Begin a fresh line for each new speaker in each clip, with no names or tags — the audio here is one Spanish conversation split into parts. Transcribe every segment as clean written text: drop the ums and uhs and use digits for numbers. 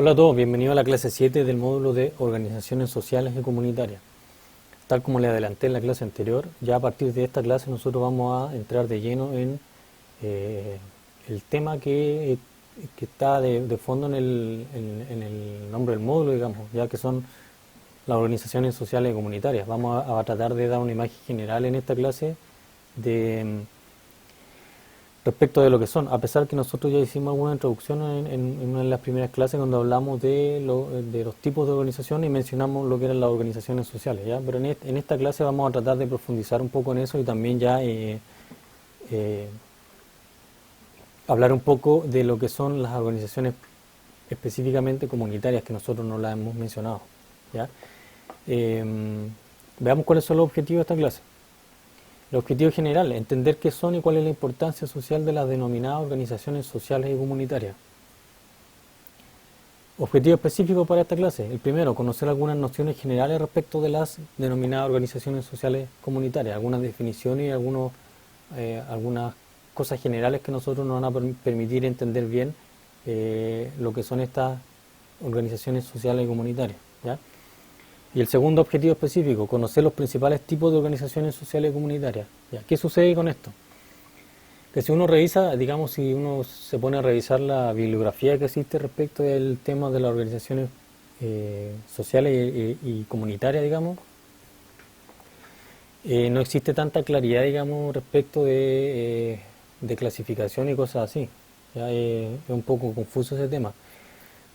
Hola a todos, bienvenidos a la clase 7 del módulo de Organizaciones Sociales y Comunitarias. Tal como le adelanté en la clase anterior, ya a partir de esta clase nosotros vamos a entrar de lleno en eh, el tema que está de fondo en el nombre del módulo, digamos, ya que son las organizaciones sociales y comunitarias. Vamos a tratar de dar una imagen general en esta clase de respecto de lo que son, a pesar que nosotros ya hicimos alguna introducción en una de las primeras clases cuando hablamos de los tipos de organizaciones y mencionamos lo que eran las organizaciones sociales, ¿ya? Pero en esta clase vamos a tratar de profundizar un poco en eso y también ya eh, hablar un poco de lo que son las organizaciones específicamente comunitarias, que nosotros no las hemos mencionado, ¿ya? Veamos cuáles son los objetivos de esta clase. El objetivo general, entender qué son y cuál es la importancia social de las denominadas organizaciones sociales y comunitarias. Objetivo específico para esta clase. El primero, conocer algunas nociones generales respecto de las denominadas organizaciones sociales comunitarias, algunas definiciones y algunas cosas generales que nosotros nos van a permitir entender bien lo que son estas organizaciones sociales y comunitarias, ¿ya? Y el segundo objetivo específico, conocer los principales tipos de organizaciones sociales y comunitarias. ¿Ya? ¿Qué sucede con esto? Que si uno revisa, digamos, si uno se pone a revisar la bibliografía que existe respecto del tema de las organizaciones sociales y comunitarias, digamos, no existe tanta claridad, digamos, respecto de clasificación y cosas así. ¿Ya? Es un poco confuso ese tema.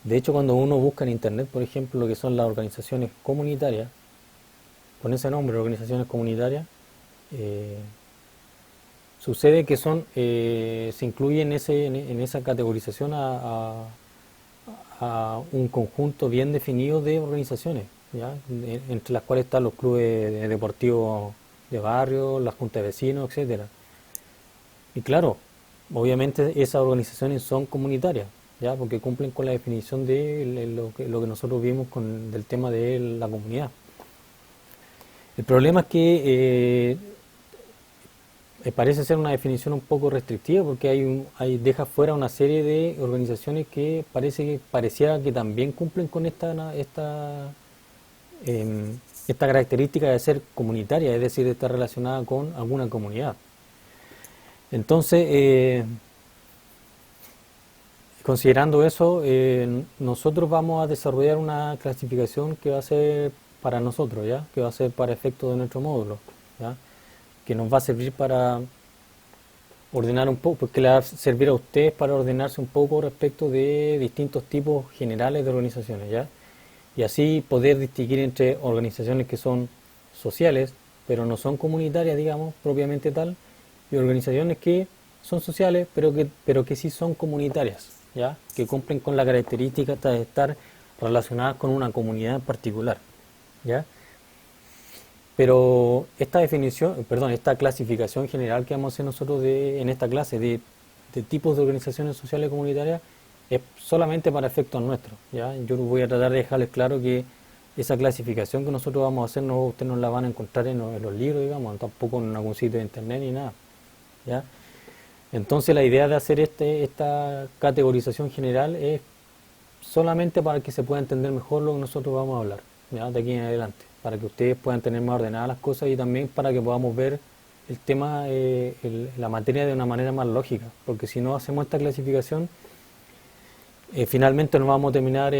De hecho, cuando uno busca en internet, por ejemplo, lo que son las organizaciones comunitarias, con ese nombre, organizaciones comunitarias, eh, sucede que se incluye en esa categorización a un conjunto bien definido de organizaciones, ¿ya? Entre las cuales están los clubes deportivos de barrio, las juntas de vecinos, etcétera. Y claro, obviamente esas organizaciones son comunitarias, ¿ya? Porque cumplen con la definición de lo que nosotros vimos del tema de la comunidad. El problema es que parece ser una definición un poco restrictiva porque deja fuera una serie de organizaciones que pareciera que también cumplen con esta característica de ser comunitaria, es decir, de estar relacionada con alguna comunidad. Entonces, considerando eso, nosotros vamos a desarrollar una clasificación que va a ser para nosotros, ¿ya? Que va a ser para efectos de nuestro módulo, ¿ya? Que nos va a servir para ordenar un poco, porque le va a servir a ustedes para ordenarse un poco respecto de distintos tipos generales de organizaciones, ¿ya? Y así poder distinguir entre organizaciones que son sociales, pero no son comunitarias, digamos, propiamente tal, y organizaciones que son sociales, pero que sí son comunitarias, ¿ya? Que cumplen con la característica de estar relacionadas con una comunidad en particular, ¿ya? Pero esta clasificación general que vamos a hacer nosotros en esta clase de tipos de organizaciones sociales comunitarias es solamente para efectos nuestros, ¿ya? Yo voy a tratar de dejarles claro que esa clasificación que nosotros vamos a hacer, ustedes no la van a encontrar en los libros, digamos, tampoco en algún sitio de internet ni nada, ¿ya? Entonces la idea de hacer esta categorización general es solamente para que se pueda entender mejor lo que nosotros vamos a hablar, ¿ya? De aquí en adelante, para que ustedes puedan tener más ordenadas las cosas y también para que podamos ver el tema, la materia de una manera más lógica, porque si no hacemos esta clasificación, finalmente nos vamos a terminar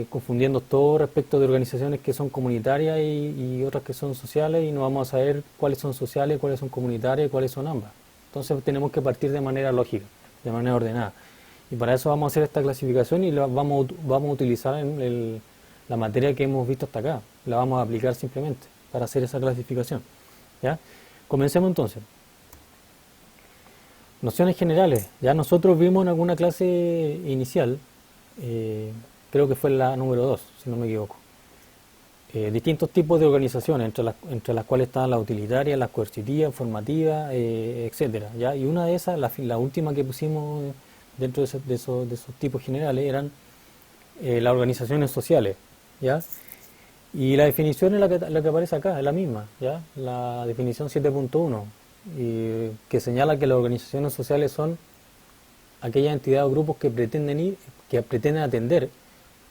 confundiendo todo respecto de organizaciones que son comunitarias y otras que son sociales y no vamos a saber cuáles son sociales, cuáles son comunitarias y cuáles son ambas. Entonces tenemos que partir de manera lógica, de manera ordenada. Y para eso vamos a hacer esta clasificación y vamos a utilizar la materia que hemos visto hasta acá. La vamos a aplicar simplemente para hacer esa clasificación, ¿ya? Comencemos entonces. Nociones generales. Ya nosotros vimos en alguna clase inicial, creo que fue la número 2 si no me equivoco, distintos tipos de organizaciones, entre las cuales están las utilitarias, las coercitivas, formativas, etcétera, ¿ya? Y una de esas, la última que pusimos dentro de esos tipos generales, eran las organizaciones sociales, ¿ya? Y la definición es la que aparece acá, es la misma, ¿ya? La definición 7.1, que señala que las organizaciones sociales son aquellas entidades o grupos que pretenden atender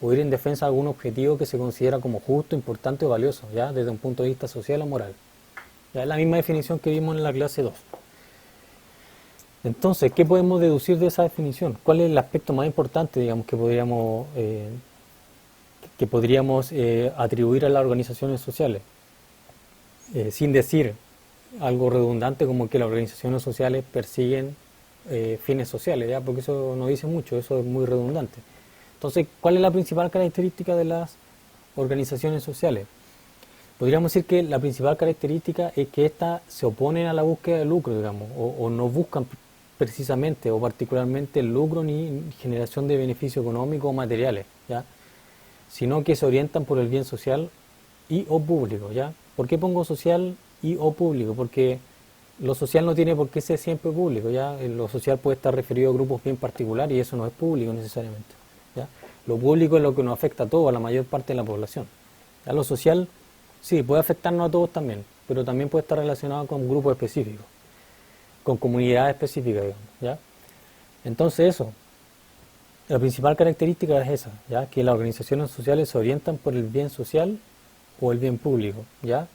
o ir en defensa de algún objetivo que se considera como justo, importante o valioso, ¿ya? Desde un punto de vista social o moral. Ya es la misma definición que vimos en la clase 2. Entonces, ¿qué podemos deducir de esa definición? ¿Cuál es el aspecto más importante, digamos, que podríamos atribuir a las organizaciones sociales? Sin decir algo redundante como que las organizaciones sociales persiguen fines sociales, ¿ya? Porque eso no dice mucho, eso es muy redundante. Entonces, ¿cuál es la principal característica de las organizaciones sociales? Podríamos decir que la principal característica es que éstas se oponen a la búsqueda de lucro, digamos, o no buscan precisamente o particularmente el lucro ni generación de beneficios económicos o materiales, ¿ya? Sino que se orientan por el bien social y o público, ¿ya? ¿Por qué pongo social y o público? Porque lo social no tiene por qué ser siempre público, ¿ya? Lo social puede estar referido a grupos bien particulares y eso no es público necesariamente, ¿ya? Lo público es lo que nos afecta a todos, a la mayor parte de la población. ¿Ya? Lo social, sí, puede afectarnos a todos también, pero también puede estar relacionado con grupos específicos, con comunidades específicas, digamos, ¿ya? Entonces eso, la principal característica es esa, ¿ya? Que las organizaciones sociales se orientan por el bien social o el bien público, ¿ya?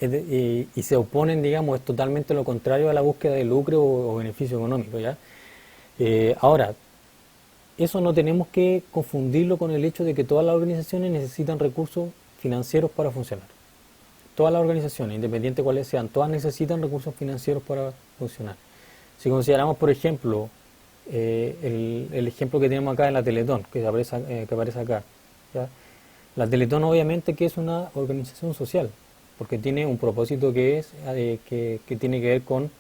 Y se oponen, digamos, es totalmente lo contrario a la búsqueda de lucro o beneficio económico, ¿ya? Ahora, eso no tenemos que confundirlo con el hecho de que todas las organizaciones necesitan recursos financieros para funcionar. Todas las organizaciones, independiente de cuáles sean, todas necesitan recursos financieros para funcionar. Si consideramos, por ejemplo, el ejemplo que tenemos acá de la Teletón, que aparece acá, ¿ya? La Teletón obviamente que es una organización social, porque tiene un propósito que es que tiene que ver con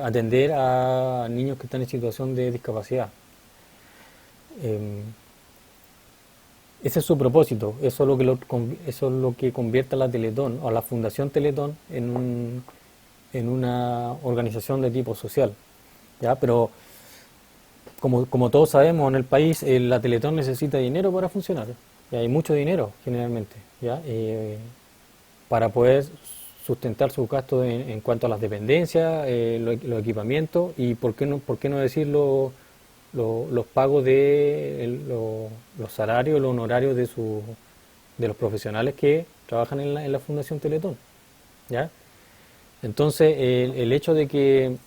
atender a niños que están en situación de discapacidad. Eh, Ese es su propósito, eso es lo que convierte a la Teletón o a la Fundación Teletón en una organización de tipo social, ¿ya? Pero como todos sabemos en el país, la Teletón necesita dinero para funcionar, y hay mucho dinero generalmente, ¿ya? Para poder sustentar sus gastos en cuanto a las dependencias, los equipamientos y por qué no decir los pagos de los salarios, los honorarios de los profesionales que trabajan en la Fundación Teletón, ¿ya? Entonces, el hecho de que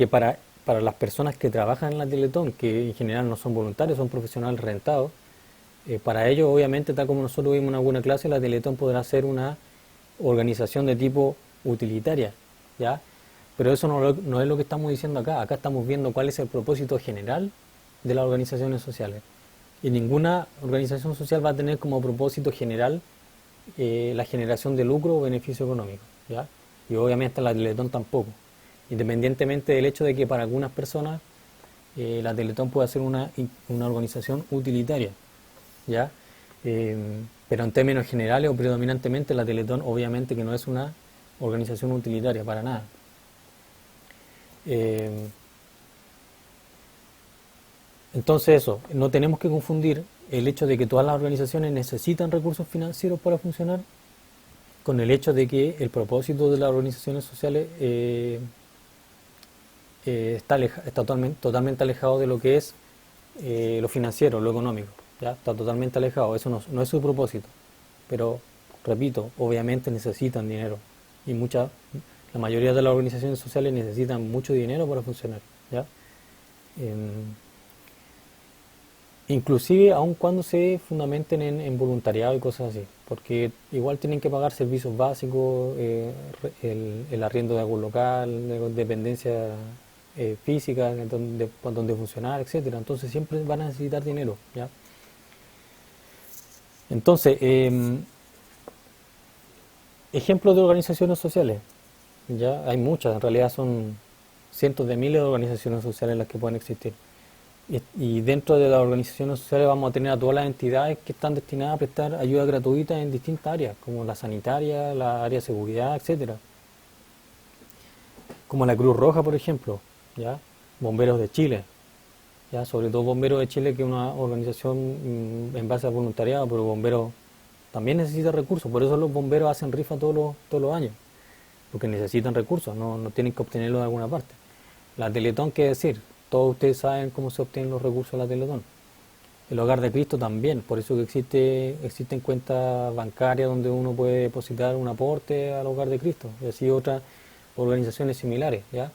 para las personas que trabajan en la Teletón, que en general no son voluntarios, son profesionales rentados, para ellos, obviamente, tal como nosotros vimos en alguna clase, la Teletón podrá ser una organización de tipo utilitaria, ¿ya? Pero eso no es lo que estamos diciendo acá. Acá estamos viendo cuál es el propósito general de las organizaciones sociales. Y ninguna organización social va a tener como propósito general la generación de lucro o beneficio económico, ¿ya? Y obviamente la Teletón tampoco. Independientemente del hecho de que para algunas personas la Teletón pueda ser una organización utilitaria, ¿ya? Pero en términos generales o predominantemente la Teletón obviamente que no es una organización utilitaria para nada. Eh, entonces eso, no tenemos que confundir el hecho de que todas las organizaciones necesitan recursos financieros para funcionar con el hecho de que el propósito de las organizaciones sociales está totalmente alejado de lo que es lo financiero, lo económico, ¿ya? Está totalmente alejado, eso no es su propósito, pero repito, obviamente necesitan dinero y la mayoría de las organizaciones sociales necesitan mucho dinero para funcionar, ¿ya? Inclusive aun cuando se fundamenten en voluntariado y cosas así, porque igual tienen que pagar servicios básicos, el arriendo de algún local, de dependencia física, donde funcionar, etcétera. Entonces siempre van a necesitar dinero, ¿ya? Entonces, ejemplos de organizaciones sociales, ya hay muchas, en realidad son cientos de miles de organizaciones sociales las que pueden existir. Y dentro de las organizaciones sociales vamos a tener a todas las entidades que están destinadas a prestar ayuda gratuita en distintas áreas, como la sanitaria, la área de seguridad, etcétera. Como la Cruz Roja, por ejemplo, ¿ya? Bomberos de Chile, ¿ya? Sobre todo Bomberos de Chile, que es una organización en base a voluntariado, pero bomberos también necesita recursos, por eso los bomberos hacen rifa todos los años, porque necesitan recursos, no tienen que obtenerlos de alguna parte. La Teletón, ¿qué decir? Todos ustedes saben cómo se obtienen los recursos de la Teletón. El Hogar de Cristo también, por eso que existen cuentas bancarias donde uno puede depositar un aporte al Hogar de Cristo, y así otras organizaciones similares, ¿ya?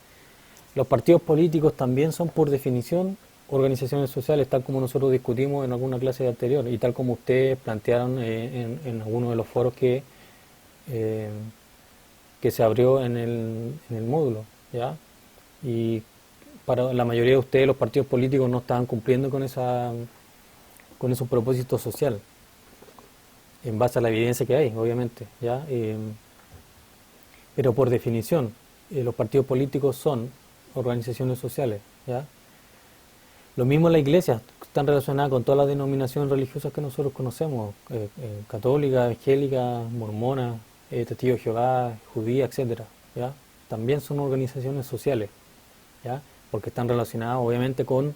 Los partidos políticos también son, por definición, organizaciones sociales, tal como nosotros discutimos en alguna clase anterior y tal como ustedes plantearon en algunos de los foros eh, que se abrió en el módulo, ¿ya? Y para la mayoría de ustedes los partidos políticos no estaban cumpliendo con esos propósitos social, en base a la evidencia que hay, obviamente, ¿ya? Pero por definición, los partidos políticos son organizaciones sociales, ¿ya? Lo mismo la iglesia, están relacionadas con todas las denominaciones religiosas que nosotros conocemos, católica, evangélica, mormona, testigos de Jehová, judía, etcétera, ¿ya? También son organizaciones sociales, ¿ya? Porque están relacionadas obviamente con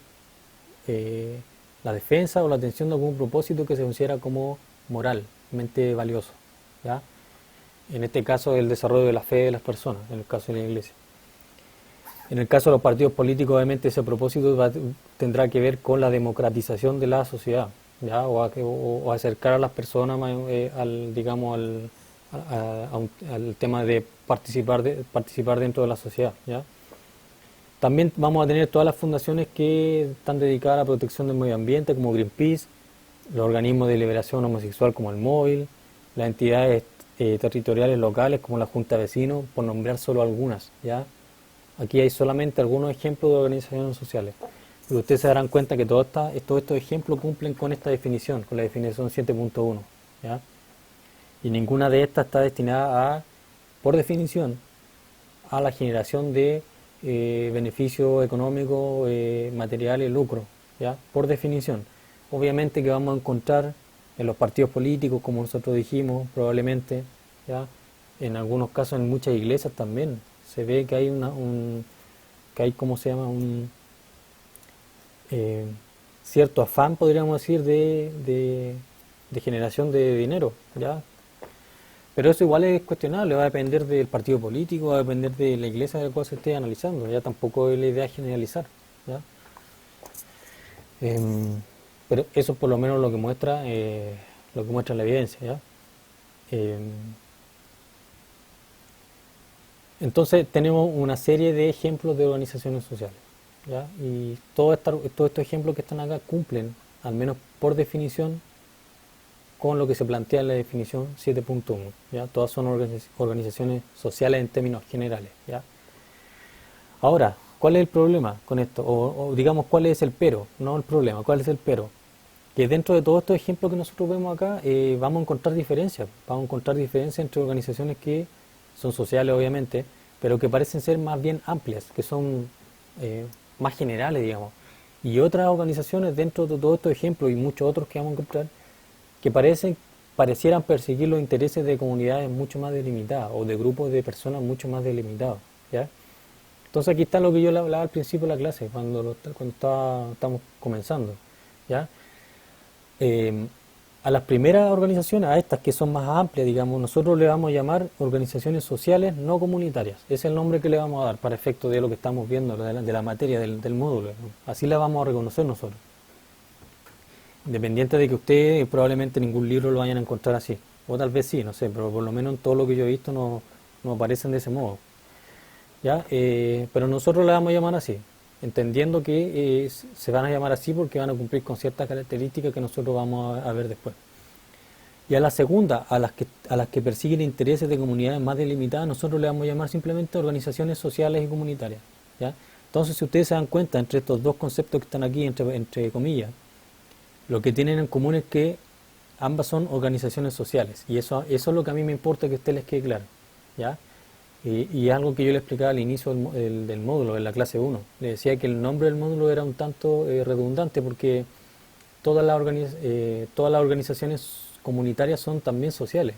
la defensa o la atención de algún propósito que se considera como moralmente valioso, ¿ya? En este caso el desarrollo de la fe de las personas, en el caso de la iglesia. En el caso de los partidos políticos, obviamente ese propósito tendrá que ver con la democratización de la sociedad, ¿ya? O acercar a las personas al, digamos, al tema de participar dentro de la sociedad, ¿ya? También vamos a tener todas las fundaciones que están dedicadas a la protección del medio ambiente, como Greenpeace, los organismos de liberación homosexual como el Móvil, las entidades territoriales locales como la Junta de Vecinos, por nombrar solo algunas, ¿ya? Aquí hay solamente algunos ejemplos de organizaciones sociales. Pero ustedes se darán cuenta que todos estos ejemplos cumplen con esta definición, con la definición 7.1, ¿ya? Y ninguna de estas está destinada a, por definición, a la generación de beneficios económicos, materiales, lucro, ¿ya? Por definición. Obviamente que vamos a encontrar en los partidos políticos, como nosotros dijimos, probablemente, ¿ya? En algunos casos en muchas iglesias también se ve que hay ¿cómo se llama? Eh, cierto afán, podríamos decir, de generación de dinero, ¿ya? Pero eso igual es cuestionable, va a depender del partido político, va a depender de la iglesia de la cual se esté analizando, ya tampoco es la idea generalizar, ¿ya? Pero eso por lo menos lo que muestra la evidencia, ¿ya? Em, entonces tenemos una serie de ejemplos de organizaciones sociales, ¿ya? Y todos estos ejemplos que están acá cumplen, al menos por definición, con lo que se plantea en la definición 7.1, ¿ya? Todas son organizaciones sociales en términos generales, ¿ya? Ahora, ¿cuál es el problema con esto? O digamos, ¿cuál es el pero? No el problema, ¿cuál es el pero? Que dentro de todos estos ejemplos que nosotros vemos acá, vamos a encontrar diferencias entre organizaciones que son sociales obviamente, pero que parecen ser más bien amplias, que son más generales, digamos. Y otras organizaciones dentro de todos estos ejemplos y muchos otros que vamos a encontrar, que parecieran perseguir los intereses de comunidades mucho más delimitadas o de grupos de personas mucho más delimitados, ¿ya? Entonces aquí está lo que yo le hablaba al principio de la clase, cuando estamos comenzando, ¿ya? A las primeras organizaciones, a estas que son más amplias, digamos, nosotros le vamos a llamar organizaciones sociales no comunitarias. Ese es el nombre que le vamos a dar para efecto de lo que estamos viendo, de la materia del módulo, ¿no? Así la vamos a reconocer nosotros. Independiente de que ustedes probablemente ningún libro lo vayan a encontrar así. O tal vez sí, no sé, pero por lo menos en todo lo que yo he visto no aparecen de ese modo, ¿ya? Pero nosotros la vamos a llamar así, entendiendo que se van a llamar así porque van a cumplir con ciertas características que nosotros vamos a ver después. Y a la segunda, a las que persiguen intereses de comunidades más delimitadas, nosotros le vamos a llamar simplemente organizaciones sociales y comunitarias, ¿ya? Entonces, si ustedes se dan cuenta entre estos dos conceptos que están aquí, entre comillas, lo que tienen en común es que ambas son organizaciones sociales, y eso es lo que a mí me importa que a ustedes les quede claro, ¿ya? Y algo que yo le explicaba al inicio del módulo, en la clase 1. Le decía que el nombre del módulo era un tanto redundante porque todas las organizaciones comunitarias son también sociales,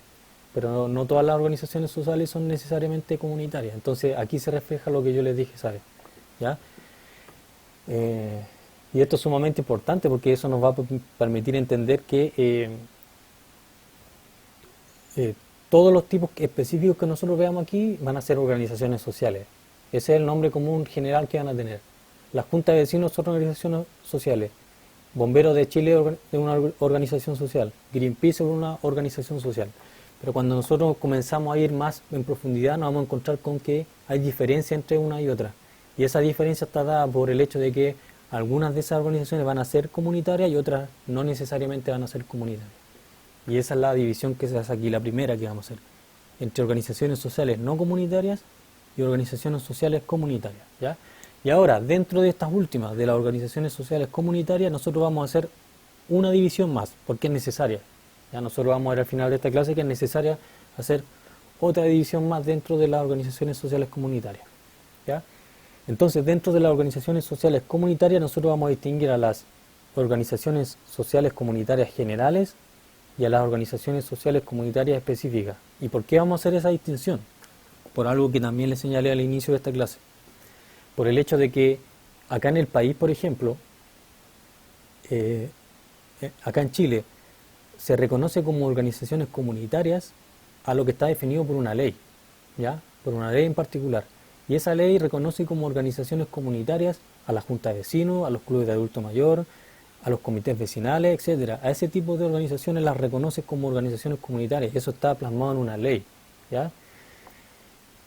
pero no todas las organizaciones sociales son necesariamente comunitarias. Entonces aquí se refleja lo que yo les dije, ¿sabes? ¿Ya? Y esto es sumamente importante porque eso nos va a permitir entender que todos los tipos específicos que nosotros veamos aquí van a ser organizaciones sociales. Ese es el nombre común general que van a tener. Las juntas de vecinos son organizaciones sociales. Bomberos de Chile es una organización social, Greenpeace es una organización social. Pero cuando nosotros comenzamos a ir más en profundidad nos vamos a encontrar con que hay diferencia entre una y otra. Y esa diferencia está dada por el hecho de que algunas de esas organizaciones van a ser comunitarias y otras no necesariamente van a ser comunitarias. Y esa es la división que se hace aquí, la primera que vamos a hacer, entre organizaciones sociales no comunitarias y organizaciones sociales comunitarias, ¿ya? Y ahora, dentro de estas últimas, de las organizaciones sociales comunitarias, nosotros vamos a hacer una división más, porque es necesaria. Ya nosotros vamos a ver al final de esta clase que es necesaria hacer otra división más dentro de las organizaciones sociales comunitarias, ¿ya? Entonces, dentro de las organizaciones sociales comunitarias, nosotros vamos a distinguir a las organizaciones sociales comunitarias generales y a las organizaciones sociales comunitarias específicas. ¿Y por qué vamos a hacer esa distinción? Por algo que también les señalé al inicio de esta clase. Por el hecho de que acá en el país, por ejemplo, acá en Chile, se reconoce como organizaciones comunitarias a lo que está definido por una ley, ¿ya? Por una ley en particular. Y esa ley reconoce como organizaciones comunitarias a la junta de vecinos, a los clubes de adulto mayor, a los comités vecinales, etcétera. A ese tipo de organizaciones las reconoce como organizaciones comunitarias. Eso está plasmado en una ley, ¿ya?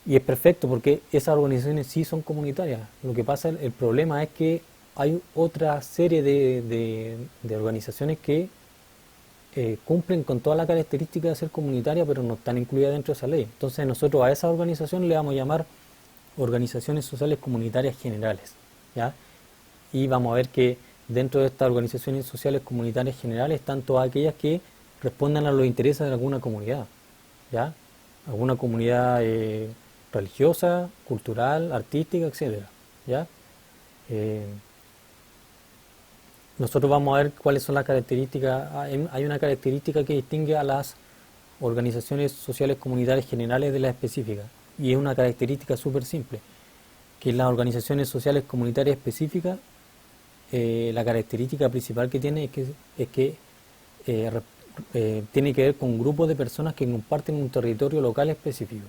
Y es perfecto porque esas organizaciones sí son comunitarias. Lo que pasa, el problema es que hay otra serie de organizaciones que cumplen con toda la característica de ser comunitaria, pero no están incluidas dentro de esa ley. Entonces nosotros a esas organizaciones le vamos a llamar organizaciones sociales comunitarias generales, ¿ya? Y vamos a ver que dentro de estas organizaciones sociales comunitarias generales están todas aquellas que respondan a los intereses de alguna comunidad, ¿ya? Alguna comunidad religiosa, cultural, artística, etcétera, ¿ya? Nosotros vamos a ver cuáles son las características. Hay una característica que distingue a las organizaciones sociales comunitarias generales de las específicas, y es una característica súper simple, que las organizaciones sociales comunitarias específicas, la característica principal que tiene es que tiene que ver con grupos de personas que comparten un territorio local específico,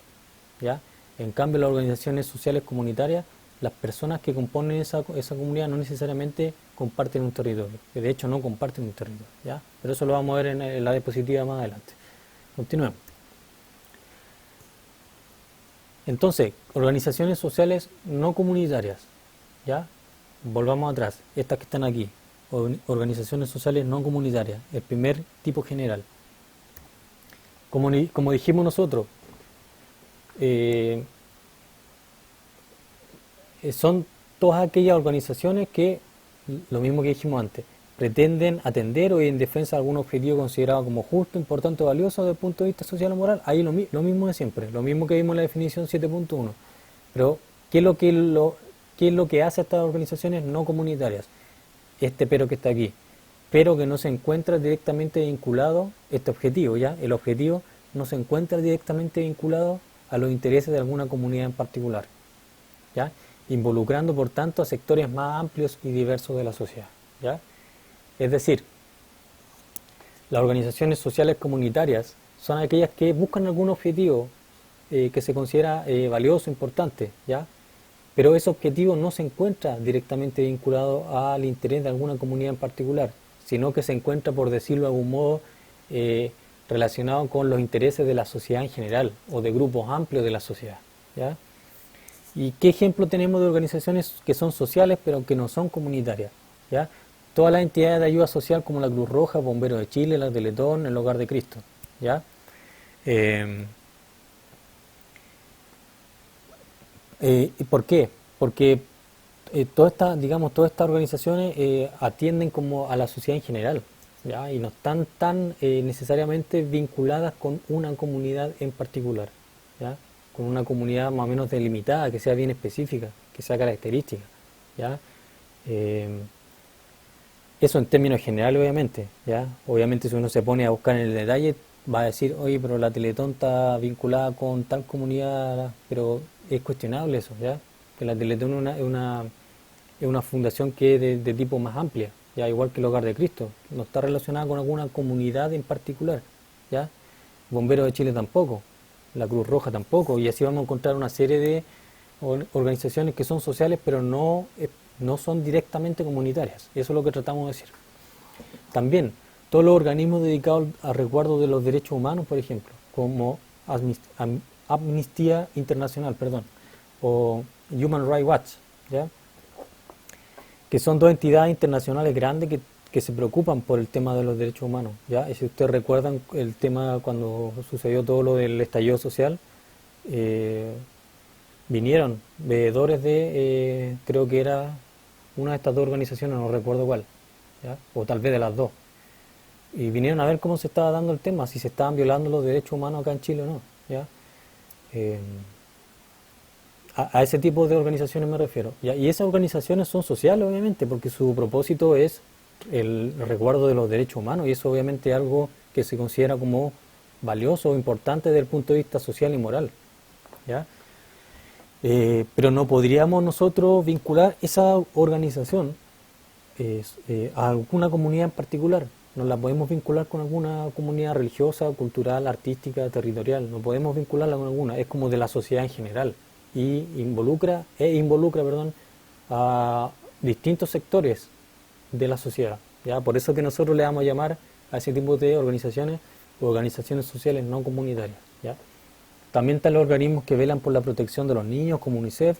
¿ya? En cambio, las organizaciones sociales comunitarias, las personas que componen esa comunidad no necesariamente comparten un territorio, que de hecho no comparten un territorio, ¿ya? Pero eso lo vamos a ver en la diapositiva más adelante. Continuemos. Entonces, organizaciones sociales no comunitarias, ¿ya? Volvamos atrás, estas que están aquí, organizaciones sociales no comunitarias, el primer tipo general. Como dijimos nosotros, son todas aquellas organizaciones que, lo mismo que dijimos antes, pretenden atender o ir en defensa de algún objetivo considerado como justo, importante o valioso desde el punto de vista social o moral. Ahí lo mismo de siempre, lo mismo que vimos en la definición 7.1. Pero, ¿qué es lo que hace a estas organizaciones no comunitarias? Este pero que está aquí, pero que no se encuentra directamente vinculado, este objetivo, ¿ya? El objetivo no se encuentra directamente vinculado a los intereses de alguna comunidad en particular, ¿ya? Involucrando por tanto a sectores más amplios y diversos de la sociedad, ¿ya? Es decir, las organizaciones sociales comunitarias son aquellas que buscan algún objetivo que se considera valioso, importante, ¿ya? Pero ese objetivo no se encuentra directamente vinculado al interés de alguna comunidad en particular, sino que se encuentra, por decirlo de algún modo, relacionado con los intereses de la sociedad en general o de grupos amplios de la sociedad, ¿ya? ¿Y qué ejemplo tenemos de organizaciones que son sociales pero que no son comunitarias? ¿Ya? Todas las entidades de ayuda social como la Cruz Roja, Bomberos de Chile, la Teletón, el Hogar de Cristo, ¿ya? ¿Y por qué? Porque todas estas organizaciones atienden como a la sociedad en general, ¿ya? Y no están tan necesariamente vinculadas con una comunidad en particular, ¿ya? Con una comunidad más o menos delimitada, que sea bien específica, que sea característica, ¿ya? Eso en términos generales, obviamente, ¿ya? Obviamente si uno se pone a buscar en el detalle, va a decir, oye, pero la Teletón está vinculada con tal comunidad, pero es cuestionable eso, ¿ya? Que la Teletón es una fundación que es de tipo más amplia, ¿ya? Igual que el Hogar de Cristo, no está relacionada con alguna comunidad en particular, ¿ya? Bomberos de Chile tampoco, la Cruz Roja tampoco, y así vamos a encontrar una serie de organizaciones que son sociales pero no son directamente comunitarias. Eso es lo que tratamos de decir. También todos los organismos dedicados al resguardo de los derechos humanos, por ejemplo, como Amnistía Internacional, perdón, o Human Rights Watch, ¿ya? Que son dos entidades internacionales grandes que se preocupan por el tema de los derechos humanos, ¿ya? Y si ustedes recuerdan el tema cuando sucedió todo lo del estallido social, eh, vinieron veedores de, creo que era una de estas dos organizaciones, no recuerdo cuál, ¿ya? O tal vez de las dos, y vinieron a ver cómo se estaba dando el tema, si se estaban violando los derechos humanos acá en Chile o no, ¿ya? Eh, a ese tipo de organizaciones me refiero, ¿ya? Y esas organizaciones son sociales, obviamente, porque su propósito es el resguardo de los derechos humanos, y eso obviamente es algo que se considera como valioso o importante desde el punto de vista social y moral, ¿ya? Pero no podríamos nosotros vincular esa organización a alguna comunidad en particular. No la podemos vincular con alguna comunidad religiosa, cultural, artística, territorial. No podemos vincularla con alguna. Es como de la sociedad en general. Y involucra, perdón, a distintos sectores de la sociedad. ¿Ya? Por eso que nosotros le vamos a llamar a ese tipo de organizaciones sociales no comunitarias. ¿Ya? También están los organismos que velan por la protección de los niños, como UNICEF,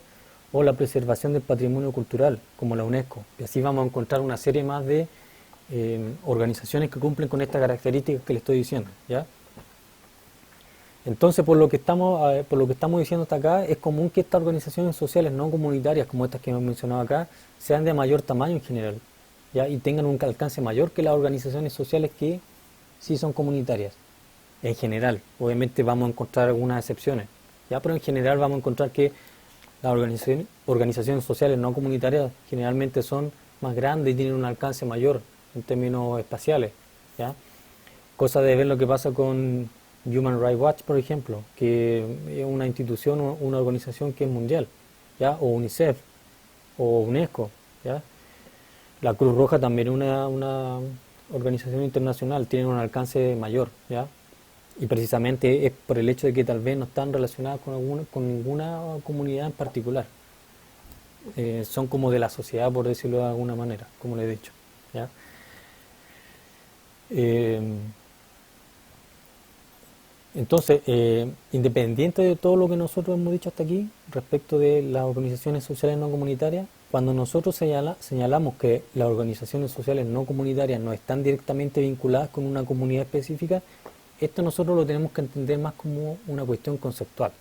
o la preservación del patrimonio cultural, como la UNESCO. Y así vamos a encontrar una serie más de organizaciones que cumplen con estas características que le estoy diciendo, ¿ya? Entonces, por lo que estamos diciendo hasta acá, es común que estas organizaciones sociales no comunitarias, como estas que hemos mencionado acá, sean de mayor tamaño en general, ¿ya? Y tengan un alcance mayor que las organizaciones sociales que sí son comunitarias. En general, obviamente vamos a encontrar algunas excepciones, ¿ya? Pero en general vamos a encontrar que las organizaciones sociales no comunitarias generalmente son más grandes y tienen un alcance mayor en términos espaciales, ¿ya? Cosa de ver lo que pasa con Human Rights Watch, por ejemplo, que es una institución, una organización que es mundial, ¿ya? O UNICEF, o UNESCO, ¿ya? La Cruz Roja también es una organización internacional, tiene un alcance mayor, ¿ya? Y precisamente es por el hecho de que tal vez no están relacionadas con ninguna comunidad en particular. Son como de la sociedad, por decirlo de alguna manera, como le he dicho, ¿ya? Eh, entonces, independiente de todo lo que nosotros hemos dicho hasta aquí respecto de las organizaciones sociales no comunitarias, cuando nosotros señalamos que las organizaciones sociales no comunitarias no están directamente vinculadas con una comunidad específica, esto nosotros lo tenemos que entender más como una cuestión conceptual,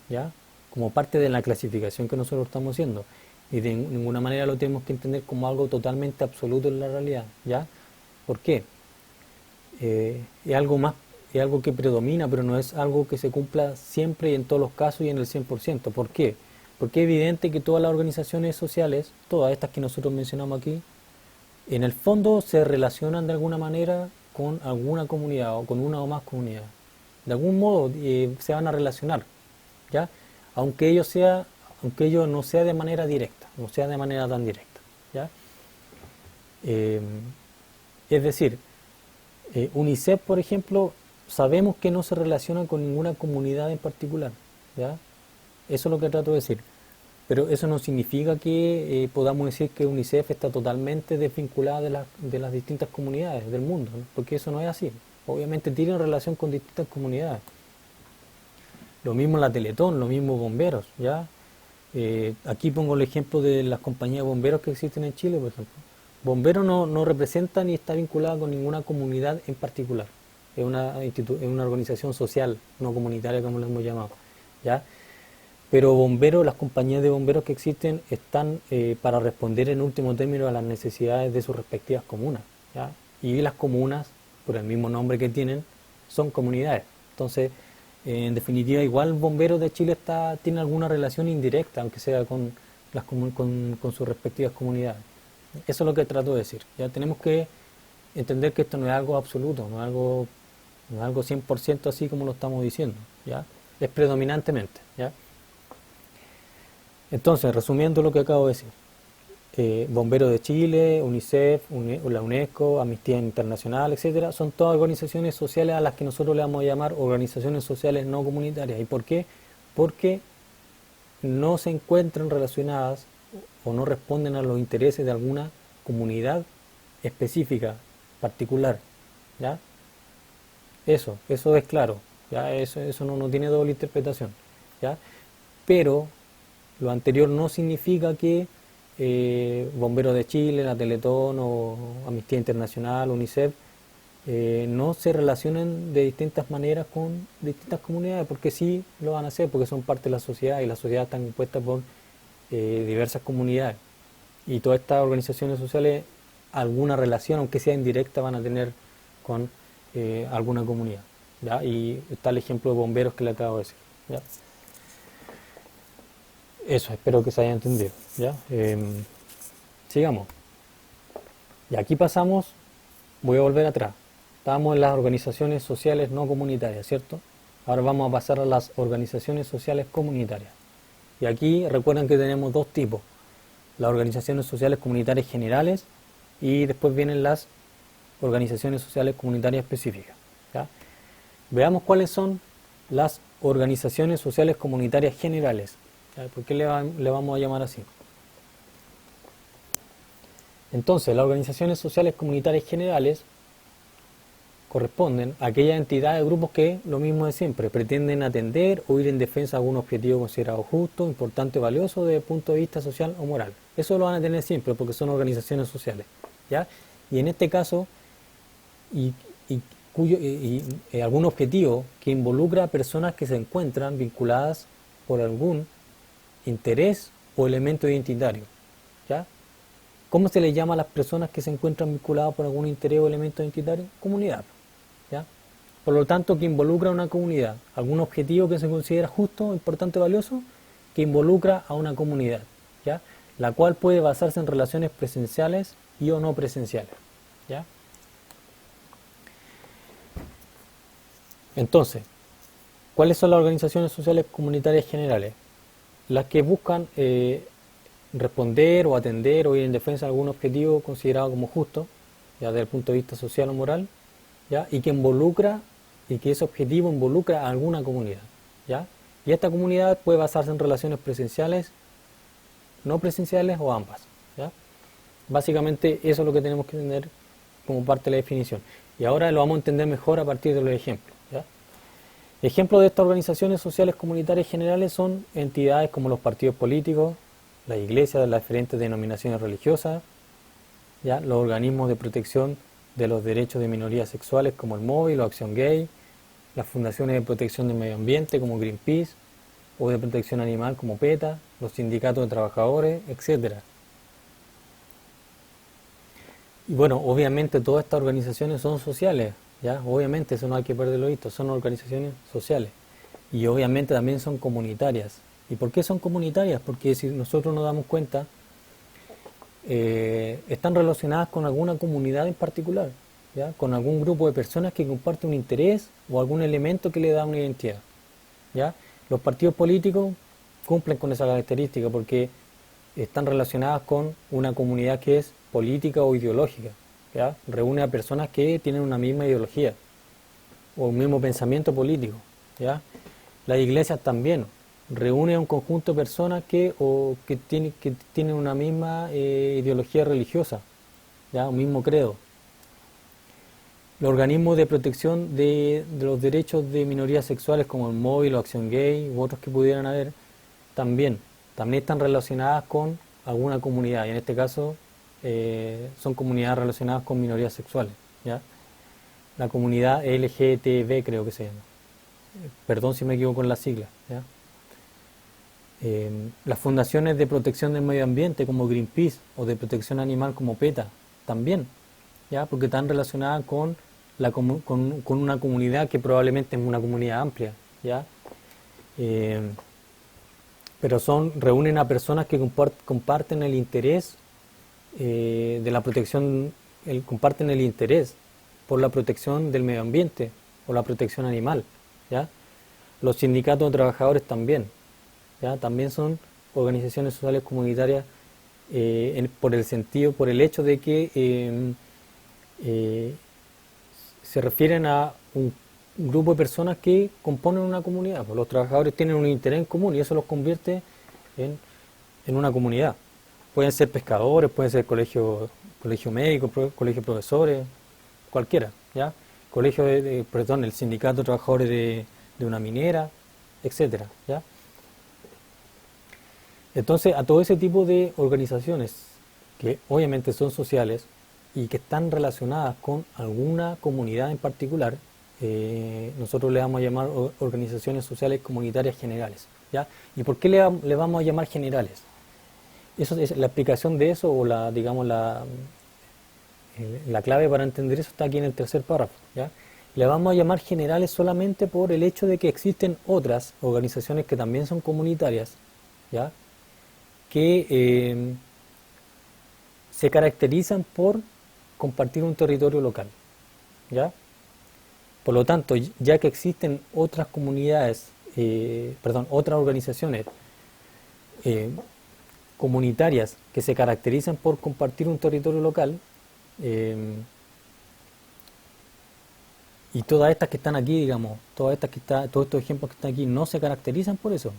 ¿ya? Como parte de la clasificación que nosotros estamos haciendo. Y de ninguna manera lo tenemos que entender como algo totalmente absoluto en la realidad, ¿ya? ¿Por qué? Es algo más, es algo que predomina, pero no es algo que se cumpla siempre y en todos los casos y en el 100%. ¿Por qué? Porque es evidente que todas las organizaciones sociales, todas estas que nosotros mencionamos aquí, en el fondo se relacionan de alguna manera con alguna comunidad o con una o más comunidades. De algún modo se van a relacionar, ¿ya? Aunque ello no sea de manera directa, no sea de manera tan directa, ¿ya? Eh, es decir, UNICEF, por ejemplo, sabemos que no se relaciona con ninguna comunidad en particular, ¿ya? Eso es lo que trato de decir. Pero eso no significa que podamos decir que UNICEF está totalmente desvinculada de las distintas comunidades del mundo, ¿no? Porque eso no es así. Obviamente tiene relación con distintas comunidades. Lo mismo la Teletón, lo mismo bomberos, ¿ya? Aquí pongo el ejemplo de las compañías de bomberos que existen en Chile, por ejemplo. Bomberos no representa ni está vinculada con ninguna comunidad en particular. Es una organización social, no comunitaria como lo hemos llamado, ¿ya? Pero bomberos, las compañías de bomberos que existen están para responder en último término a las necesidades de sus respectivas comunas, ¿ya? Y las comunas, por el mismo nombre que tienen, son comunidades. Entonces, en definitiva, igual Bomberos de Chile tiene alguna relación indirecta, aunque sea con sus respectivas comunidades. Eso es lo que trato de decir. Ya tenemos que entender que esto no es algo absoluto, no es algo 100% así como lo estamos diciendo, ¿ya? Es predominantemente, ¿ya? Entonces, resumiendo lo que acabo de decir, Bomberos de Chile, UNICEF, la UNESCO, Amnistía Internacional, etcétera, son todas organizaciones sociales a las que nosotros le vamos a llamar organizaciones sociales no comunitarias. ¿Y por qué? Porque no se encuentran relacionadas o no responden a los intereses de alguna comunidad específica particular, ¿ya? Eso es claro, ¿ya? Eso no tiene doble interpretación, ¿ya? Pero lo anterior no significa que Bomberos de Chile, la Teletón o Amnistía Internacional, UNICEF, no se relacionen de distintas maneras con distintas comunidades, porque sí lo van a hacer, porque son parte de la sociedad y la sociedad está compuesta por diversas comunidades. Y todas estas organizaciones sociales, alguna relación, aunque sea indirecta, van a tener con alguna comunidad, ¿ya? Y está el ejemplo de bomberos que le acabo de decir, ¿ya? Eso, espero que se haya entendido, ¿ya? Sigamos. Y aquí pasamos, voy a volver atrás. Estábamos en las organizaciones sociales no comunitarias, ¿cierto? Ahora vamos a pasar a las organizaciones sociales comunitarias. Y aquí recuerden que tenemos dos tipos: las organizaciones sociales comunitarias generales y después vienen las organizaciones sociales comunitarias específicas, ¿ya? Veamos cuáles son las organizaciones sociales comunitarias generales, ¿ya? ¿Por qué le vamos a llamar así? Entonces, las organizaciones sociales comunitarias generales corresponden a aquellas entidades, grupos que, lo mismo de siempre, pretenden atender o ir en defensa de algún objetivo considerado justo, importante o valioso desde el punto de vista social o moral. Eso lo van a tener siempre porque son organizaciones sociales, ¿ya? Y en este caso, algún objetivo que involucra a personas que se encuentran vinculadas por algún interés o elemento identitario, ¿ya? ¿Cómo se les llama a las personas que se encuentran vinculadas por algún interés o elemento identitario? Comunidad, ¿ya? Por lo tanto, que involucra a una comunidad, algún objetivo que se considera justo, importante o valioso, que involucra a una comunidad, ¿ya? La cual puede basarse en relaciones presenciales y o no presenciales, ¿ya? Entonces, ¿cuáles son las organizaciones sociales comunitarias generales? Las que buscan responder o atender o ir en defensa de algún objetivo considerado como justo, ya desde el punto de vista social o moral, ¿ya? Y que ese objetivo involucra a alguna comunidad, ¿ya? Y esta comunidad puede basarse en relaciones presenciales, no presenciales o ambas, ¿ya? Básicamente eso es lo que tenemos que entender como parte de la definición. Y ahora lo vamos a entender mejor a partir de los ejemplos, ¿ya? Ejemplos de estas organizaciones sociales comunitarias generales son entidades como los partidos políticos, las iglesias, las diferentes denominaciones religiosas, ¿ya? Los organismos de protección de los derechos de minorías sexuales como el Móvil o Acción Gay, las fundaciones de protección del medio ambiente como Greenpeace, o de protección animal como PETA, los sindicatos de trabajadores, etcétera. Y bueno, obviamente todas estas organizaciones son sociales, ¿ya? Obviamente, eso no hay que perderlo visto, son organizaciones sociales. Y obviamente también son comunitarias. ¿Y por qué son comunitarias? Porque si nosotros nos damos cuenta, están relacionadas con alguna comunidad en particular, ¿ya? Con algún grupo de personas que comparten un interés o algún elemento que le da una identidad, ¿ya? Los partidos políticos cumplen con esa característica porque están relacionadas con una comunidad que es política o ideológica, ¿ya? Reúne a personas que tienen una misma ideología o un mismo pensamiento político, ¿ya? Las iglesias también reúne a un conjunto de personas que tienen una misma ideología religiosa, ¿ya? Un mismo credo. Los organismos de protección de los derechos de minorías sexuales como el Móvil o Acción Gay u otros que pudieran haber también están relacionadas con alguna comunidad, y en este caso son comunidades relacionadas con minorías sexuales, ¿ya? La comunidad LGTB creo que se llama, perdón si me equivoco en la sigla, ¿ya? Las fundaciones de protección del medio ambiente como Greenpeace o de protección animal como PETA también, ¿ya? Porque están relacionadas con una comunidad que probablemente es una comunidad amplia, ¿ya? Pero reúnen a personas que comparten el interés de la protección, comparten el interés por la protección del medio ambiente o la protección animal, ¿ya? Los sindicatos de trabajadores también, ¿ya? También son organizaciones sociales comunitarias por el hecho de que se refieren a un grupo de personas que componen una comunidad. Pues los trabajadores tienen un interés en común y eso los convierte en una comunidad. Pueden ser pescadores, pueden ser colegio médico, colegio de profesores, cualquiera, ¿ya? Colegio perdón, el sindicato de trabajadores de una minera, etcétera, ¿ya? Entonces, a todo ese tipo de organizaciones que obviamente son sociales y que están relacionadas con alguna comunidad en particular, nosotros le vamos a llamar organizaciones sociales comunitarias generales, ¿ya? ¿Y por qué le vamos a llamar generales? Eso es la explicación de eso, o la, digamos, la clave para entender eso está aquí en el tercer párrafo, ¿ya? Le vamos a llamar generales solamente por el hecho de que existen otras organizaciones que también son comunitarias, ¿ya? Que se caracterizan por compartir un territorio local, ¿ya? Por lo tanto, ya que existen otras comunidades, otras organizaciones eh, comunitarias que se caracterizan por compartir un territorio local, eh, y todas estas que están aquí, digamos, todos estos ejemplos que están aquí no se caracterizan por eso,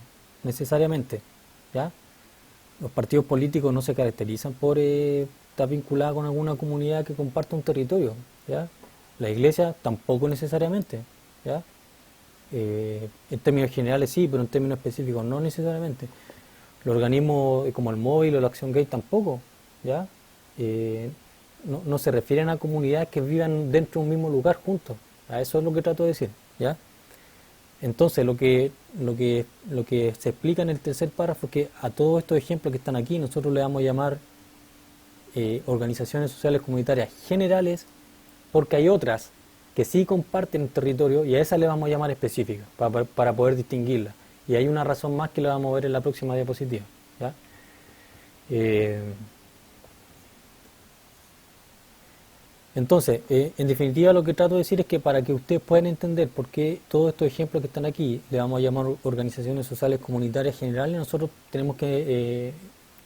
necesariamente, ¿ya? Los partidos políticos no se caracterizan por estar vinculados con alguna comunidad que comparte un territorio, ¿ya? La iglesia tampoco necesariamente, ¿ya? En términos generales sí, pero en términos específicos no necesariamente. Los organismos como el Móvil o la Acción Gay tampoco, ¿ya? No se refieren a comunidades que vivan dentro de un mismo lugar juntos. A eso es lo que trato de decir, ¿ya? Entonces, lo que se explica en el tercer párrafo es que a todos estos ejemplos que están aquí nosotros le vamos a llamar organizaciones sociales comunitarias generales, porque hay otras que sí comparten territorio y a esas le vamos a llamar específicas para poder distinguirlas. Y hay una razón más que la vamos a ver en la próxima diapositiva, ¿ya? Entonces, en definitiva lo que trato de decir es que para que ustedes puedan entender por qué todos estos ejemplos que están aquí le vamos a llamar organizaciones sociales comunitarias generales, nosotros tenemos que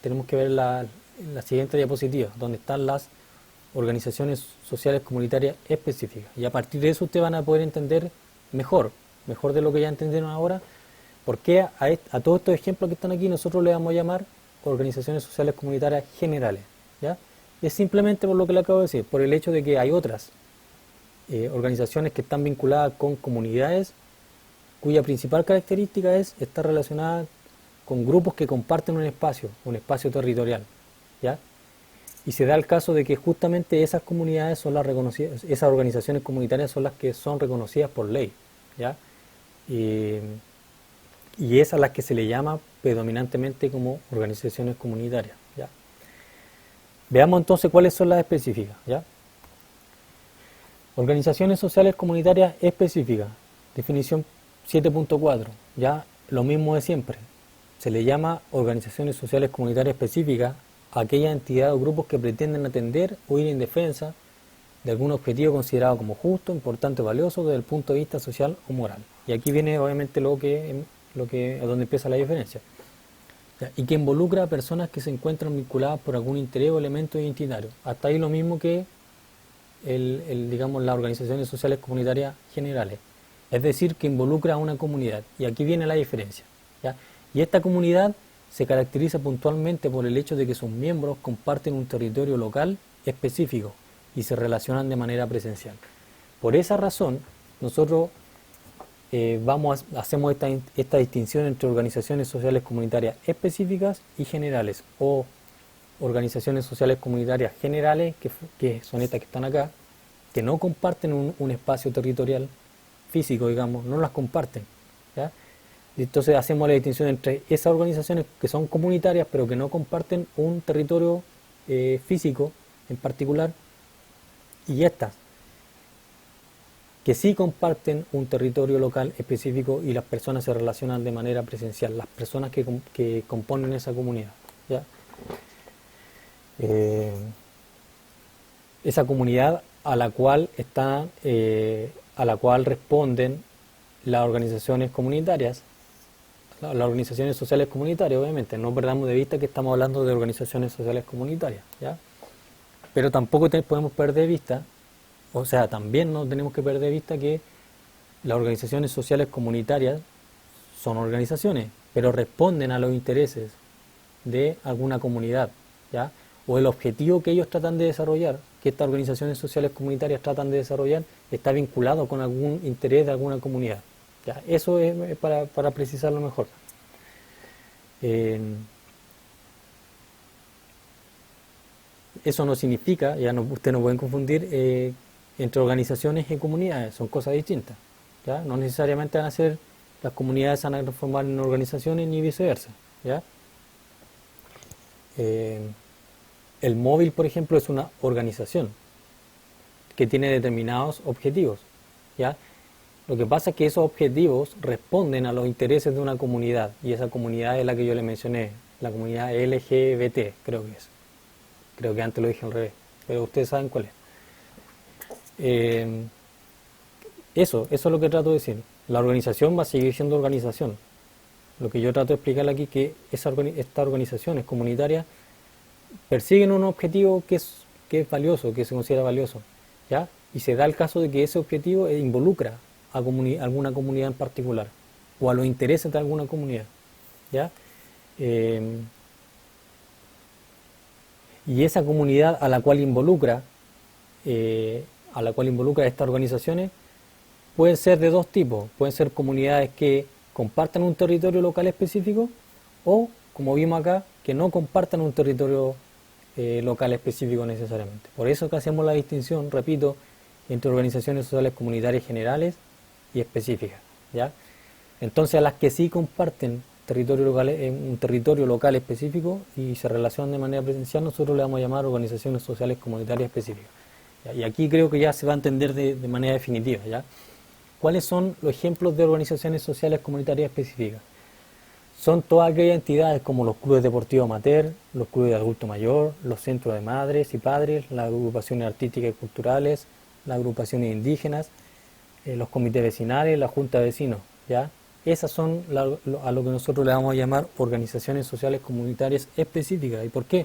ver la siguiente diapositiva, donde están las organizaciones sociales comunitarias específicas. Y a partir de eso ustedes van a poder entender mejor de lo que ya entendieron ahora, por qué a todos estos ejemplos que están aquí nosotros le vamos a llamar organizaciones sociales comunitarias generales, ¿ya? Es simplemente por lo que le acabo de decir, por el hecho de que hay otras organizaciones que están vinculadas con comunidades cuya principal característica es estar relacionada con grupos que comparten un espacio territorial, ¿ya? Y se da el caso de que justamente esas comunidades son las reconocidas, esas organizaciones comunitarias son las que son reconocidas por ley, ¿ya? Y es a las que se le llama predominantemente como organizaciones comunitarias, ¿ya? Veamos entonces cuáles son las específicas, ¿ya? Organizaciones sociales comunitarias específicas, definición 7.4, ya lo mismo de siempre. Se le llama organizaciones sociales comunitarias específicas a aquellas entidades o grupos que pretenden atender o ir en defensa de algún objetivo considerado como justo, importante o valioso desde el punto de vista social o moral. Y aquí viene obviamente a donde empieza la diferencia. Y que involucra a personas que se encuentran vinculadas por algún interés o elemento identitario. Hasta ahí lo mismo que digamos, las organizaciones sociales comunitarias generales. Es decir, que involucra a una comunidad. Y aquí viene la diferencia, ¿ya? Y esta comunidad se caracteriza puntualmente por el hecho de que sus miembros comparten un territorio local específico y se relacionan de manera presencial. Por esa razón, nosotros hacemos esta distinción entre organizaciones sociales comunitarias específicas y generales, o organizaciones sociales comunitarias generales, que son estas que están acá, que no comparten un espacio territorial físico, digamos, no las comparten, ¿ya? Entonces hacemos la distinción entre esas organizaciones que son comunitarias pero que no comparten un territorio físico en particular, y estas que sí comparten un territorio local específico y las personas se relacionan de manera presencial, las personas que componen esa comunidad, ¿ya? Esa comunidad a la cual responden las organizaciones comunitarias, las organizaciones sociales comunitarias, obviamente. No perdamos de vista que estamos hablando de organizaciones sociales comunitarias, ¿ya? Pero tampoco podemos perder de vista, o sea, también no tenemos que perder de vista que las organizaciones sociales comunitarias son organizaciones, pero responden a los intereses de alguna comunidad, ¿ya? O el objetivo que ellos tratan de desarrollar que estas organizaciones sociales comunitarias tratan de desarrollar está vinculado con algún interés de alguna comunidad. ¿Ya? Eso es para precisarlo mejor. Eso no significa, ustedes no pueden confundir entre organizaciones y comunidades, son cosas distintas. ¿Ya? No necesariamente van a ser las comunidades van a transformar en organizaciones ni viceversa. ¿Ya? El móvil, por ejemplo, es una organización que tiene determinados objetivos. ¿Ya? Lo que pasa es que esos objetivos responden a los intereses de una comunidad, y esa comunidad es la que yo le mencioné, la comunidad LGBT, creo que es. Creo que antes lo dije al revés, pero ustedes saben cuál es. Eso es lo que trato de decir. La organización va a seguir siendo organización. Lo que yo trato de explicar aquí es que estas organizaciones comunitarias persiguen un objetivo que es valioso, que se considera valioso, ¿ya? Y se da el caso de que ese objetivo involucra a alguna comunidad en particular o a los intereses de alguna comunidad, ¿ya? Y esa comunidad a la cual involucra estas organizaciones pueden ser de dos tipos. Pueden ser comunidades que compartan un territorio local específico o, como vimos acá, que no compartan un territorio local específico necesariamente. Por eso que hacemos la distinción, repito, entre organizaciones sociales comunitarias generales y específicas, ¿ya? Entonces, a las que sí comparten un territorio local específico y se relacionan de manera presencial, nosotros le vamos a llamar organizaciones sociales comunitarias específicas. ¿Ya? Y aquí creo que ya se va a entender de manera definitiva, ¿ya? ¿Cuáles son los ejemplos de organizaciones sociales comunitarias específicas? Son todas aquellas entidades como los clubes deportivos amateur, los clubes de adulto mayor, los centros de madres y padres, las agrupaciones artísticas y culturales, las agrupaciones indígenas, los comités vecinales, la junta de vecinos, ¿ya? Esas son a lo que nosotros le vamos a llamar organizaciones sociales comunitarias específicas. ¿Y por qué?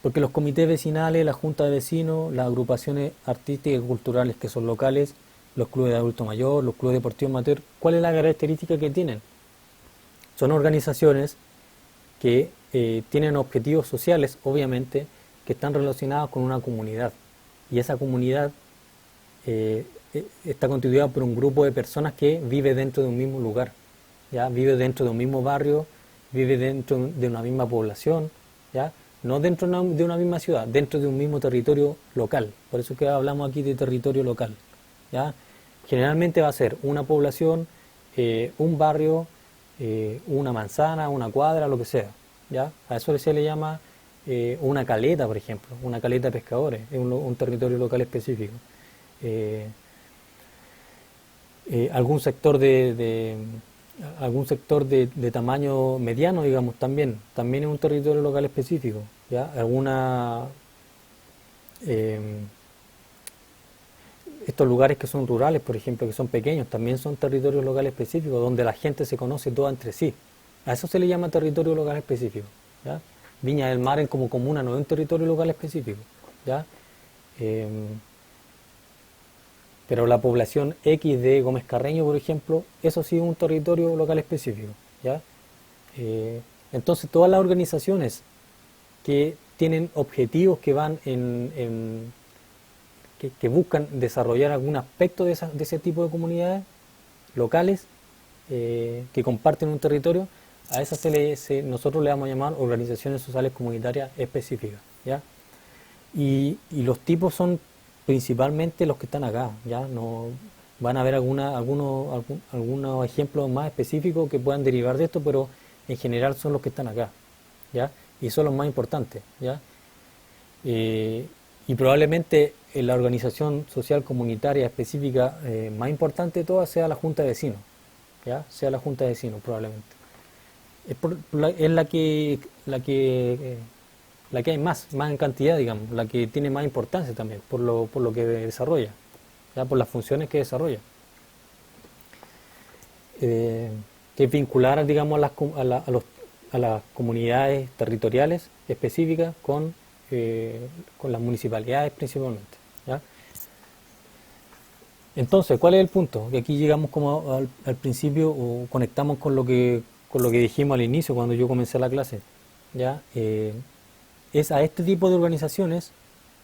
Porque los comités vecinales, la junta de vecinos, las agrupaciones artísticas y culturales que son locales, los clubes de adulto mayor, los clubes deportivos amateur, ¿cuál es la característica que tienen? Son organizaciones que tienen objetivos sociales, obviamente, que están relacionados con una comunidad. Y esa comunidad está constituida por un grupo de personas que vive dentro de un mismo lugar, ¿ya? Vive dentro de un mismo barrio, vive dentro de una misma población, ¿ya? No dentro de una misma ciudad, dentro de un mismo territorio local. Por eso que hablamos aquí de territorio local, ¿ya? Generalmente va a ser una población, un barrio, una manzana, una cuadra, lo que sea, ¿ya? A eso se le llama una caleta, por ejemplo, una caleta de pescadores, es un territorio local específico. Algún sector de tamaño mediano, digamos, también es un territorio local específico, ¿ya? Estos lugares que son rurales, por ejemplo, que son pequeños, también son territorios locales específicos, donde la gente se conoce toda entre sí. A eso se le llama territorio local específico, ¿ya? Viña del Mar como comuna no es un territorio local específico, ¿ya? Pero la población X de Gómez Carreño, por ejemplo, eso sí es un territorio local específico, ¿ya? Entonces, todas las organizaciones que tienen objetivos que van que buscan desarrollar algún aspecto de ese tipo de comunidades locales que comparten un territorio, a esas nosotros le vamos a llamar organizaciones sociales comunitarias específicas, ¿ya? Y los tipos son principalmente los que están acá, ¿ya? No van a haber algunos ejemplos más específicos que puedan derivar de esto, pero en general son los que están acá, ¿ya? Y son los más importantes, ¿ya? Y probablemente la organización social comunitaria específica más importante de todas sea la Junta de Vecinos, ¿ya? Sea la Junta de Vecinos probablemente. Es la que hay más en cantidad, digamos, la que tiene más importancia también, por lo que desarrolla, ¿ya? Por las funciones que desarrolla. Que es vincular, digamos, a las comunidades territoriales específicas con las municipalidades principalmente, ¿ya? Entonces, ¿cuál es el punto? Que aquí llegamos como al principio, o conectamos con lo que dijimos al inicio cuando yo comencé la clase, ¿ya? Es a este tipo de organizaciones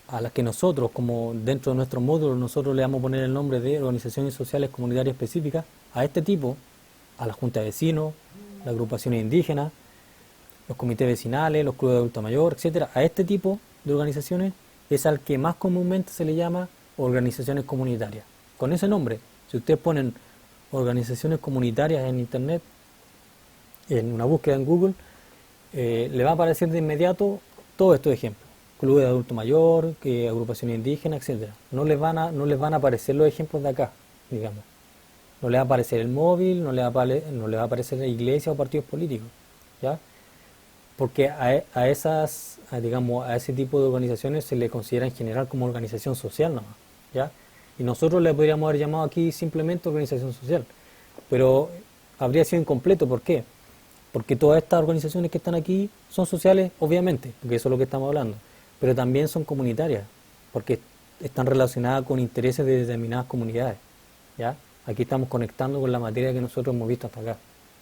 a las que nosotros, como dentro de nuestro módulo, nosotros le vamos a poner el nombre de organizaciones sociales comunitarias específicas, a este tipo, a la junta de vecinos, las agrupaciones indígenas, los comités vecinales, los clubes de adulto mayor, etcétera, a este tipo de organizaciones es al que más comúnmente se le llama organizaciones comunitarias. Con ese nombre, si ustedes ponen organizaciones comunitarias en internet, en una búsqueda en Google, le va a aparecer de inmediato todos estos ejemplos. Clubes de adulto mayor, agrupaciones indígenas, etcétera. No les van a aparecer los ejemplos de acá, digamos. No les va a aparecer el móvil, no les va a aparecer la iglesia o partidos políticos, ¿ya? Porque a ese tipo de organizaciones se le considera en general como organización social nomás, ¿ya? Y nosotros le podríamos haber llamado aquí simplemente organización social, pero habría sido incompleto. ¿Por qué? Porque todas estas organizaciones que están aquí son sociales, obviamente, porque eso es lo que estamos hablando, pero también son comunitarias, porque están relacionadas con intereses de determinadas comunidades, ¿ya? Aquí estamos conectando con la materia que nosotros hemos visto hasta acá,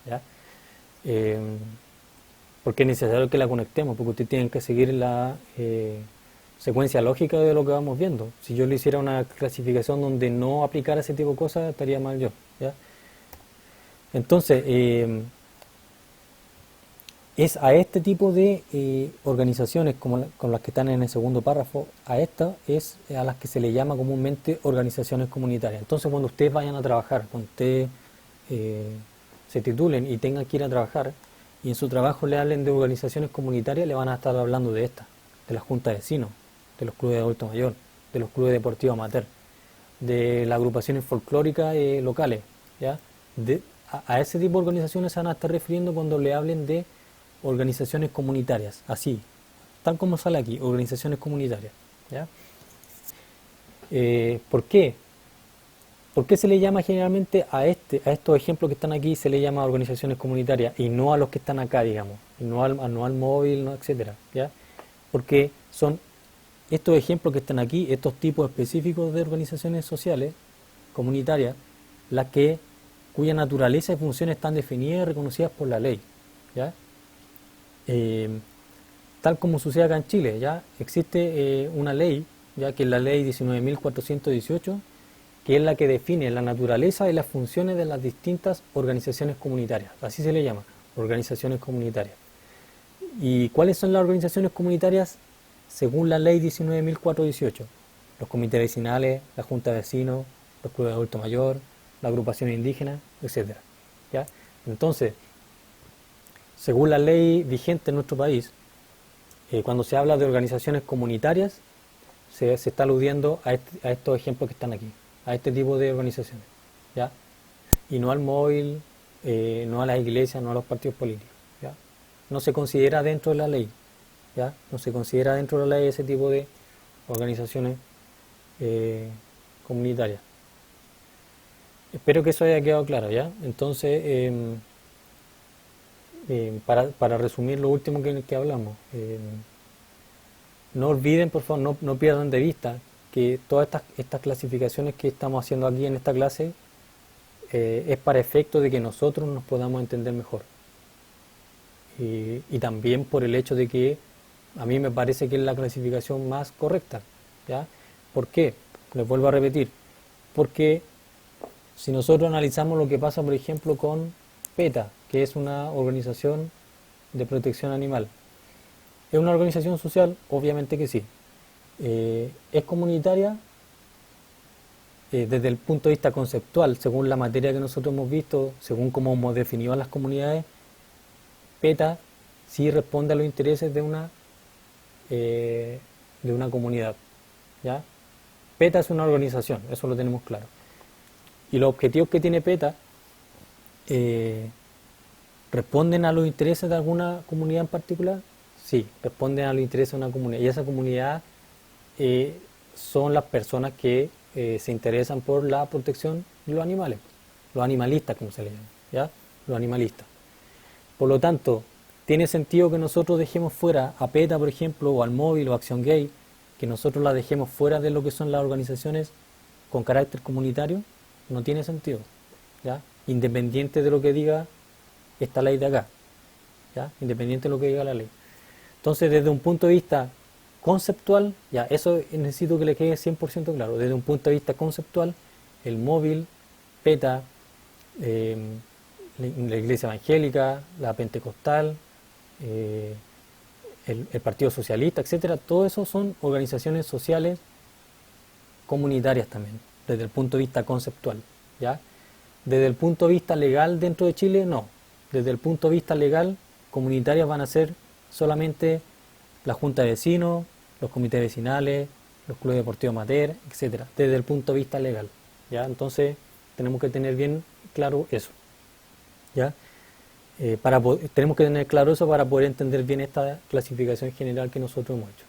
¿ya? Porque es necesario que la conectemos, porque ustedes tienen que seguir la secuencia lógica de lo que vamos viendo. Si yo le hiciera una clasificación donde no aplicara ese tipo de cosas, estaría mal yo, ¿ya? Entonces, es a este tipo de organizaciones con las que están en el segundo párrafo, a estas es a las que se le llama comúnmente organizaciones comunitarias. Entonces, cuando ustedes vayan a trabajar, cuando ustedes se titulen y tengan que ir a trabajar, y en su trabajo le hablen de organizaciones comunitarias, le van a estar hablando de estas, de las juntas de vecinos, de los clubes de adulto mayor, de los clubes deportivos amateur, de las agrupaciones folclóricas locales, ¿ya? A ese tipo de organizaciones se van a estar refiriendo cuando le hablen de organizaciones comunitarias, así, tal como sale aquí, organizaciones comunitarias, ¿ya? ¿Por qué? ¿Por qué se le llama generalmente a estos ejemplos que están aquí, se le llama organizaciones comunitarias y no a los que están acá, digamos, y no al móvil, no, etcétera, ¿ya? Porque son estos ejemplos que están aquí, estos tipos específicos de organizaciones sociales comunitarias, cuya naturaleza y funciones están definidas y reconocidas por la ley, ¿ya? Tal como sucede acá en Chile, ya existe una ley, ya que es la ley 19.418, que es la que define la naturaleza y las funciones de las distintas organizaciones comunitarias, así se le llama, organizaciones comunitarias. ¿Y cuáles son las organizaciones comunitarias según la ley 19.418? Los comités vecinales, la junta de vecinos, los clubes de adulto mayor, la agrupación indígena, etcétera, ¿ya? Entonces, según la ley vigente en nuestro país, cuando se habla de organizaciones comunitarias, se está aludiendo a estos ejemplos que están aquí, a este tipo de organizaciones, ¿ya? Y no al móvil, no a las iglesias, no a los partidos políticos, ¿ya? No se considera dentro de la ley, ¿ya? No se considera dentro de la ley ese tipo de organizaciones comunitarias. Espero que eso haya quedado claro, ¿ya? Entonces, para resumir lo último que hablamos, no olviden, por favor, no pierdan de vista que todas estas clasificaciones que estamos haciendo aquí en esta clase es para efecto de que nosotros nos podamos entender mejor. Y también por el hecho de que a mí me parece que es la clasificación más correcta, ¿ya? ¿Por qué? Les vuelvo a repetir. Porque si nosotros analizamos lo que pasa, por ejemplo, con PETA, que es una organización de protección animal, ¿es una organización social? Obviamente que sí. ¿Es comunitaria? Desde el punto de vista conceptual, según la materia que nosotros hemos visto, según cómo hemos definido a las comunidades, PETA sí responde a los intereses de una comunidad, ¿ya? PETA es una organización, eso lo tenemos claro. Y los objetivos que tiene PETA ¿responden a los intereses de alguna comunidad en particular? Sí, responden a los intereses de una comunidad. Y esa comunidad son las personas que se interesan por la protección de los animales, los animalistas, como se le llama, ¿ya? Los animalistas. Por lo tanto, ¿tiene sentido que nosotros dejemos fuera a PETA, por ejemplo, o al Móvil o a Acción Gay, que nosotros la dejemos fuera de lo que son las organizaciones con carácter comunitario? No tiene sentido, ¿ya? Independiente de lo que diga esta ley de acá, ¿ya? Independiente de lo que diga la ley. Entonces, desde un punto de vista conceptual, ya, eso necesito que le quede 100% claro. Desde un punto de vista conceptual, el móvil, PETA, eh, la Iglesia Evangélica, la Pentecostal, eh, el Partido Socialista, etcétera, todo eso son organizaciones sociales comunitarias también, desde el punto de vista conceptual, ¿ya? Desde el punto de vista legal dentro de Chile, no. Desde el punto de vista legal, comunitarias van a ser solamente la Junta de Vecinos, los comités vecinales, los clubes deportivos amateur, etcétera, desde el punto de vista legal, ¿ya? Entonces, tenemos que tener bien claro eso, ¿ya? Tenemos que tener claro eso para poder entender bien esta clasificación general que nosotros hemos hecho.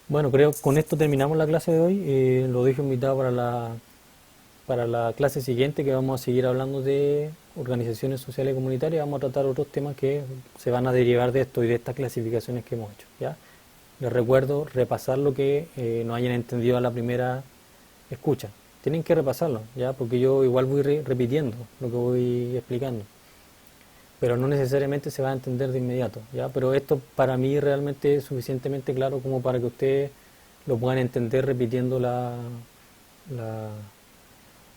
Bueno, creo que con esto terminamos la clase de hoy. Lo dejo invitado para la clase siguiente, que vamos a seguir hablando de organizaciones sociales y comunitarias. Vamos a tratar otros temas que se van a derivar de esto y de estas clasificaciones que hemos hecho, ¿ya? Les recuerdo repasar lo que no hayan entendido a la primera escucha. Tienen que repasarlo, ¿ya? Porque yo igual voy repitiendo lo que voy explicando, pero no necesariamente se va a entender de inmediato, ¿ya? Pero esto para mí realmente es suficientemente claro como para que ustedes lo puedan entender repitiendo la,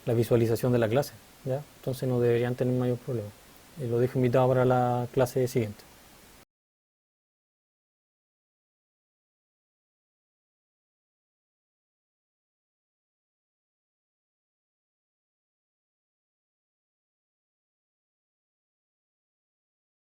la visualización de la clase, ¿ya? Entonces no deberían tener mayor problema. Lo dejo invitado para la clase siguiente.